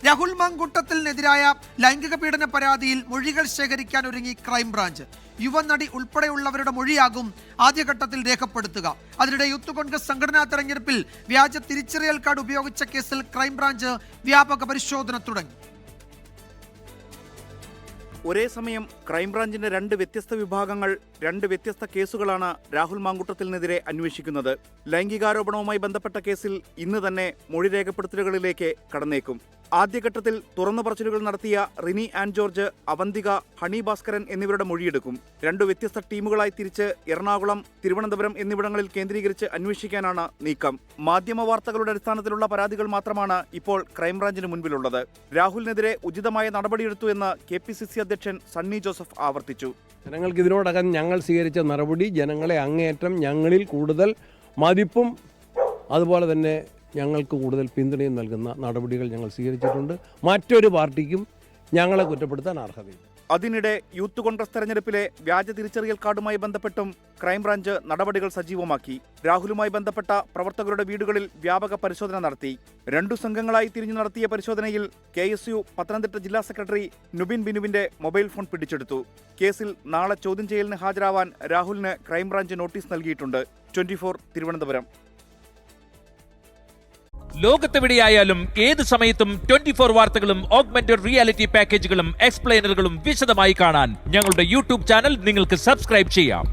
രാഹുൽ മാങ്കൂട്ടത്തിനെതിരായ ലൈംഗിക പീഡന പരാതിയിൽ മൊഴികൾ ശേഖരിക്കാൻ ഒരുങ്ങി ക്രൈംബ്രാഞ്ച്. യുവനടി ഉൾപ്പെടെയുള്ളവരുടെ മൊഴിയാകും ആദ്യഘട്ടത്തിൽ രേഖപ്പെടുത്തുക. അതിനിടെ യൂത്ത് കോൺഗ്രസ് സംഘടനാ തെരഞ്ഞെടുപ്പിൽ വ്യാജ തിരിച്ചറിയൽ കാർഡ് ഉപയോഗിച്ച കേസിൽ ക്രൈംബ്രാഞ്ച് വ്യാപക പരിശോധന തുടങ്ങി. ഒരേ സമയം ക്രൈംബ്രാഞ്ചിന്റെ രണ്ട് വ്യത്യസ്ത വിഭാഗങ്ങൾ രണ്ട് വ്യത്യസ്ത കേസുകളാണ് രാഹുൽ മാങ്കൂട്ടത്തിനെതിരെ അന്വേഷിക്കുന്നത്. ലൈംഗികാരോപണവുമായി ബന്ധപ്പെട്ട കേസിൽ ഇന്ന് തന്നെ മൊഴി രേഖപ്പെടുത്തലുകളിലേക്ക് കടന്നേക്കും. ആദ്യഘട്ടത്തിൽ തുറന്നു പറച്ചിലുകൾ നടത്തിയ റിനി ആൻഡ് ജോർജ്, അവന്തിക, ഹണി ഭാസ്കരൻ എന്നിവരുടെ മൊഴിയെടുക്കും. രണ്ടു വ്യത്യസ്ത ടീമുകളായി തിരിച്ച് എറണാകുളം, തിരുവനന്തപുരം എന്നിവിടങ്ങളിൽ കേന്ദ്രീകരിച്ച് അന്വേഷിക്കാനാണ് നീക്കം. മാധ്യമ വാർത്തകളുടെ അടിസ്ഥാനത്തിലുള്ള പരാതികൾ മാത്രമാണ് ഇപ്പോൾ ക്രൈംബ്രാഞ്ചിന് മുൻപിലുള്ളത്. രാഹുലിനെതിരെ ഉചിതമായ നടപടിയെടുത്തു എന്ന് KPCC അധ്യക്ഷൻ സണ്ണി ജോസഫ് ആവർത്തിച്ചു. ജനങ്ങൾക്ക് ഇതിനോടകം ഞങ്ങൾ സ്വീകരിച്ച നടപടി ജനങ്ങളെ അങ്ങേയറ്റം ഞങ്ങളിൽ കൂടുതൽ മതിപ്പും അതുപോലെ തന്നെ ഞങ്ങൾക്ക് കൂടുതൽ പിന്തുണയും നൽകുന്ന നടപടികൾ ഞങ്ങൾ സ്വീകരിച്ചിട്ടുണ്ട്. മറ്റൊരു പാർട്ടിക്കും ഞങ്ങളെ കുറ്റപ്പെടുത്താൻ അർഹതയില്ല. അതിനിടെ യൂത്ത് കോൺഗ്രസ് തെരഞ്ഞെടുപ്പിലെ വ്യാജ തിരിച്ചറിയൽ കാർഡുമായി ബന്ധപ്പെട്ടും ക്രൈംബ്രാഞ്ച് നടപടികൾ സജീവമാക്കി. രാഹുലുമായി ബന്ധപ്പെട്ട പ്രവർത്തകരുടെ വീടുകളിൽ വ്യാപക പരിശോധന നടത്തി. രണ്ടു സംഘങ്ങളായി തിരിഞ്ഞു നടത്തിയ പരിശോധനയിൽ KSU പത്തനംതിട്ട ജില്ലാ സെക്രട്ടറി നുബിൻ ബിനുവിന്റെ മൊബൈൽ ഫോൺ പിടിച്ചെടുത്തു. കേസിൽ നാളെ ചോദ്യം ചെയ്യലിന് ഹാജരാവാൻ രാഹുലിന് ക്രൈംബ്രാഞ്ച് നോട്ടീസ് നൽകിയിട്ടുണ്ട്. 24 തിരുവനന്തപുരം. ലോകത്തെവിടെയായാലും ഏത് സമയത്തും 24 വാർത്തകളും ഓഗ്മെന്റഡ് റിയാലിറ്റി പാക്കേജുകളും എക്സ്പ്ലെയിനറുകളും വിശദമായി കാണാൻ ഞങ്ങളുടെ YouTube ചാനൽ നിങ്ങൾക്ക് സബ്സ്ക്രൈബ് ചെയ്യാം.